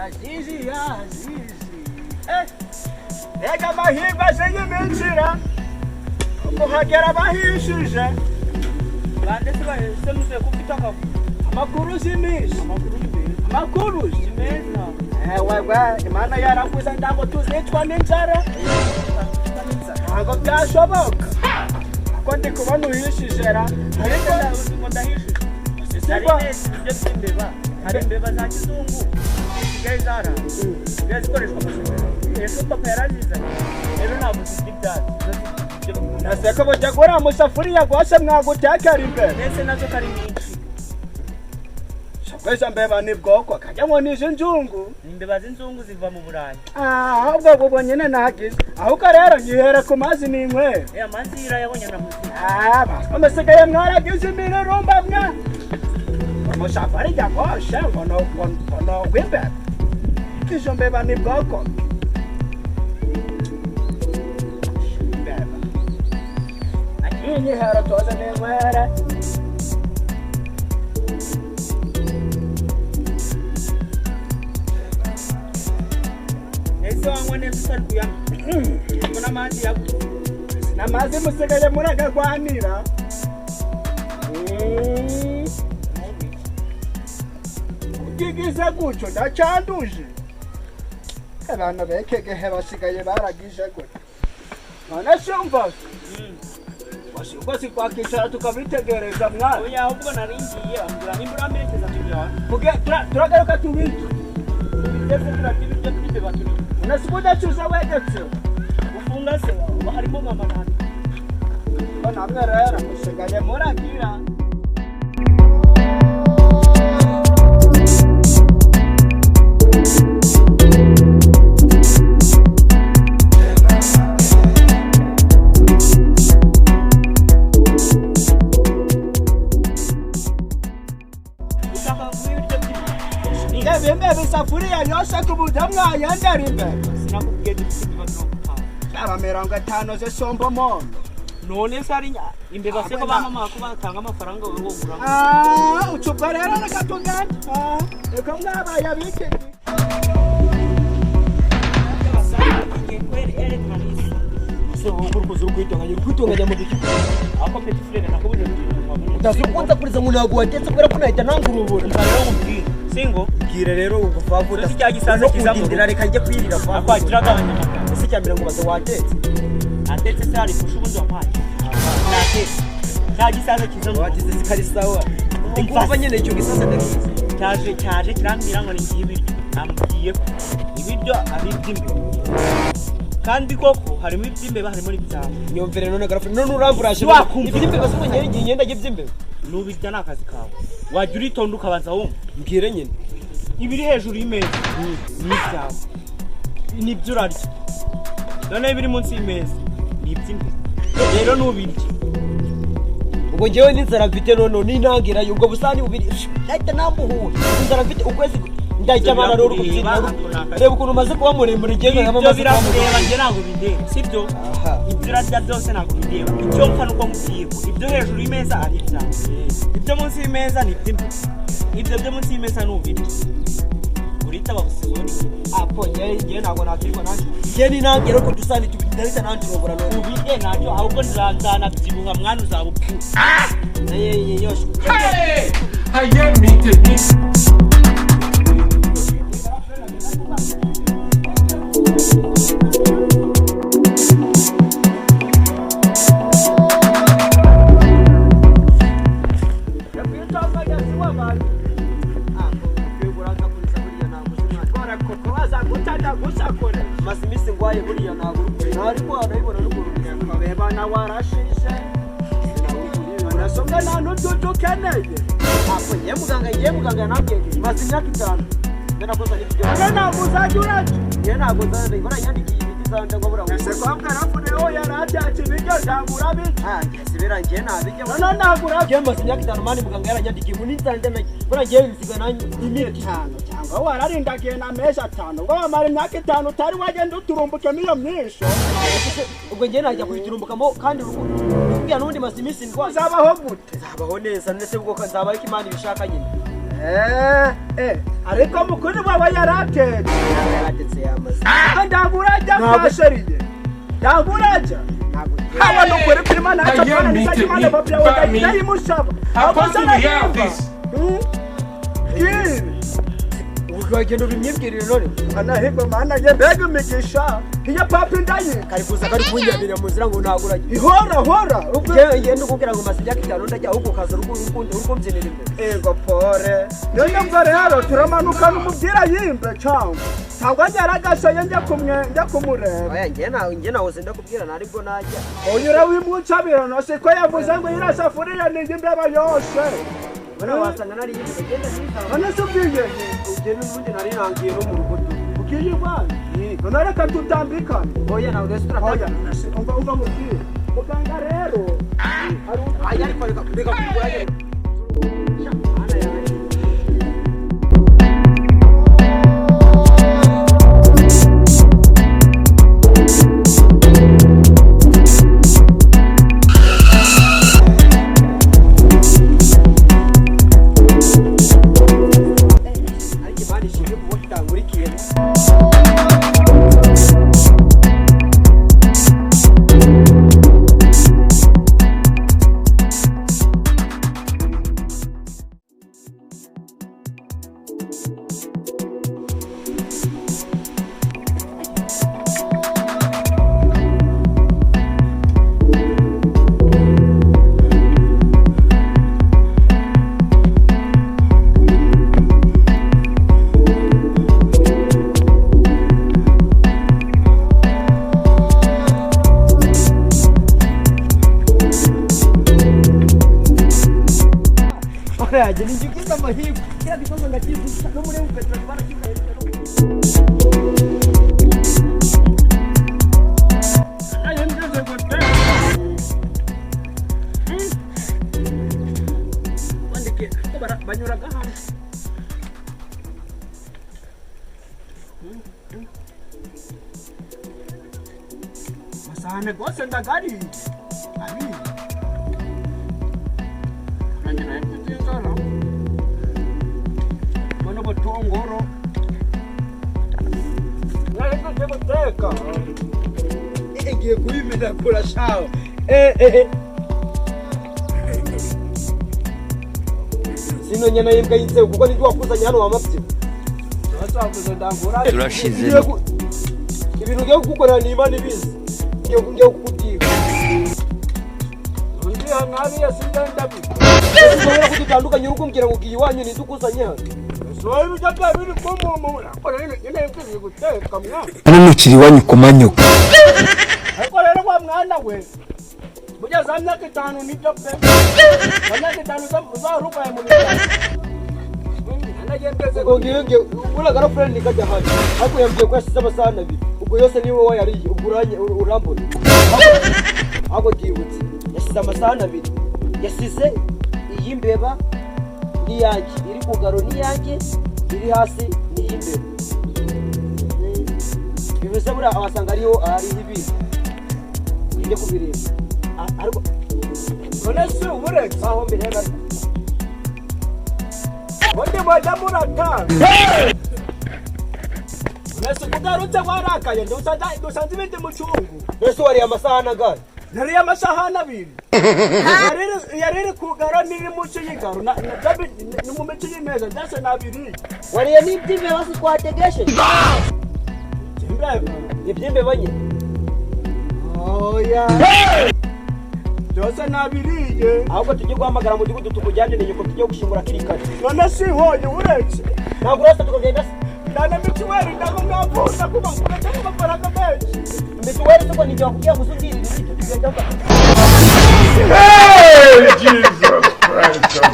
Azizi. Ega mahirwe z'iminzira. Umuhagera bahishije. Bande se muze kupita amakuru z'iminsi. Amakuru z'imeza. Wewe Imana yaravuze ndago tuzicwa n'inzara. Ntabwo byashoboka. Ko ndi kubona uhishijera. Ariko ndahishije. Hari imbeba za kizungu zisigaye zara zikoreshwa amashanyarazi. Ejo papa yarazizanye rero ntabwo zifite ibyatsi. Naseko bajya gura amasafuriya rwose mwagutekera imbere ndetse nazo kari nyinshi. Shakweza mbeba ni bwoko kajyamo n'izi nzungu. Imbeba z'inzungu ziva mu Burayi. Ahubwo ubwo nyine nagize ahubwo rero nyihere ku mazi n'inkwera. Amazi yirayabonye na muzi. Amasigaye mwaragize imirurumba mwa. Musafari yakosha ngono wimbe. Izo mbeba ni bwoko. Akini hera toza n'inkwera. Ese wanywa neza saruya. Mbona amazi yako. N'amazi musigaye muragagwanira. Gigize gutyo ndacanduje. Abana bekegehe basigaye baragije gutyo. None shumva. Wasi kwakicara tukabitegereza mwana. Oya ahubwo naringiye ambura nimbura merekeza tujya. Turagaruka tubitse. Tubitse turakibije tubite baturi. Unasibuda cyuza wegetse. Ufunga se harimo mama nani. Bana mwerera musigaye muragira. Isafuriya yose kubutamwa yandara imbere. Sinakubwiye dufite aba 50 z'isombo mondo. None sari imbeba se ko bamama ko batanga amafaranga wo gura. Ucupa rero nakatuganda. Eko mwaba yabike. So ukurkuzo kwitonganya mu biki. Ako petit frère nakubuje. Utazukunza kuriza umuntu wagwatetse kubera ko nahita nangurubura. Singo bwire rero ugufavura cya gisaza kizamudira reka njye kwirira kwa kwagira gabanya ese cyambere ngo baze watetse atetse sari kushubuzo mpaye natetse cya gisaza kizamu watetse zikari sawa ndumva nyene cyo gisaza ndabizi cyaje kirambira ngo ngiye ibiryo namubwiye ko ibiryo abibyimbe kandi koko harimo ibyimbe harimo n'ibyawe nyomvere none garafu none uramburaje ibyimbe base nyene ngiye ngenda gibyimbe nubijya nakazi kawe wajya uritonda ukabanza wumva mbwire nyine ibiri hejuru y'imeza n'ibyawe n'ibyo urarya none ibiri munsi y'imeza n'iby'imbe rero nubirya ubwo ngewe n'inzara mfite none n'intangira ubwo busani bubiri ahita nambuhura inzara mfite ukwezi ndajya amara rero kubyina reba ukuntu umaze kuba muremure igenda ibyo birareba njye ntabwo bindeba sibyo ibyo urarya byose ntabwo bindeba icyo mpfa nuko mubwiye ibyo hejuru y'imeza ari ibyawe ibyo munsi y'imeza ni iby'imbuto ibyo byo munsi y'imeza ni ubirya urita babusigoni apo njye ntabwo nakirwa nanjye njye n'intangira ko dusani tubidahita nanjye urobora none ubirye ntacyo ahubwo nzanabyibuha mwana uzabupfu yoshe Masimisi ngwaye buriya ntabwo ariko arayibona n'ukuntu nkabeba na warashishe nasonga nanu tukeneye apo ngiye muganga nabwiye maze imyaka 5 ndanakoza n'ibyo ntabwo uzajya urajya njye ntabwo nzajya ngora yandikiye ibiti zanje ngo buraho ese kwambwa rafune ho yarajyaje ibiryo byagura biki sibera njye nabijya none nagura njye maze imyaka 5 mani muganga yaranyandikiye ubu ninzanje bura njye nsiga nanjye imiti 5 cyangwa wararindagiye na meza 5 ngo bamara imyaka 5 utari wagenda uturumbuke miyo myinshi ubwo njye najya kuyiturumbukamo kandi ubwira n'undi masimisi ngo zabaho gute zabaho neza ndetse ubwo nzabaho Imana ibishaka nyine ariko mukuru baba yaratetse yamaze ndaguraja kwasheriye ndaguraja hawa no kwere prima na chapana ni sajimana babya wenda yimushaba abasana uragendo bimyibwirire none anaheba mana ye mbega migisha iyo papi ndaye karikuza kari kunyabira muzira ngo ntaguraje ihora ubwe ngende ukubwira ngo masijya kitano ndajya ahubwo kaza uruko mbyinira imbere ego pore none mbare haro turamanuka n'umubwira yimbe cyangwa ntabwo nyaragashaye njya kumureba oya njye nawe ndakubwira naribwo najya oyura wimucabira no se ko yavuze ngo irasafuriye ni imbeba yose bana wasanga nari yigenda nita bana subwiye ugende n'undi nari nangiye no mu rugo ukiye bana none reka tutambikane oya nawe restaurant oya umva mubwire muganga rero ari ariko reka kuguraje jadi juga sama hibu kira bisa mengganti busa kemudian petrol mana kita ayam dia sebutnya mandek itu banyak ragahan masane gua senda gari ani Mana batongoro. Naleka teka. Ngiye kuyimena kurusha. Sino nyana yibwa yitse kuko ndi wakuzanya hano wamapye. Nasakuze ndangura. Turashize. Ibintu byo gukora ni imana ibizi. Ngiye kukutiga. Ngari yasinda ndabi. Ngora kutandukanye urukumbwira ngo giye wanyu ni dukuzanye hano. Soye bijya biri komo. Akora nyine yimwe guteka mwa. Hano mukiri wanyu komanyuka. Ariko rero kwa mwana we. Burya zamya kitanu nibyo pe. Zamya kitanu za rupa ya muri. Anagembeze ngo ngiye uraga friend nikajya hano. Ariko yambwiye ko yasize amasana abiri. Ubwo yose niwe wayariye uguranye urambona. Abo gibutse. Yasize amasahani abiri yasize iyi mbeba niyanjye iri kugaro niyanjye iri hasi niyimbere bivuze bura abasanga ariho ari ibintu ije kubireba ariko none se uburenze aho mbere bari wende madamura ta nese kugarutse warakaye ndusanze ibindi mu cyungu nese wari amasahani agari Nari amasahani abiri. Yarere kugara niri muco yigaro na mu mece y'imeza ndase nabiri. Wariye n'ibyimbe hasi kwategeshe. Ibyimbe banye. Oya. Ndose nabiriye. Ahubwo tujye guhamagara mu gihugu tukujyane n'yuko tujye gushingura kirikare. None si hoye uretse. Ntabwo rasta tukagenda. Nana mituweli ndako ngavuza kuba kuretse amafaranga menshi. Mituweli tuko nijya kugira gusudira ibintu tugenda. Hey Jesus Christ.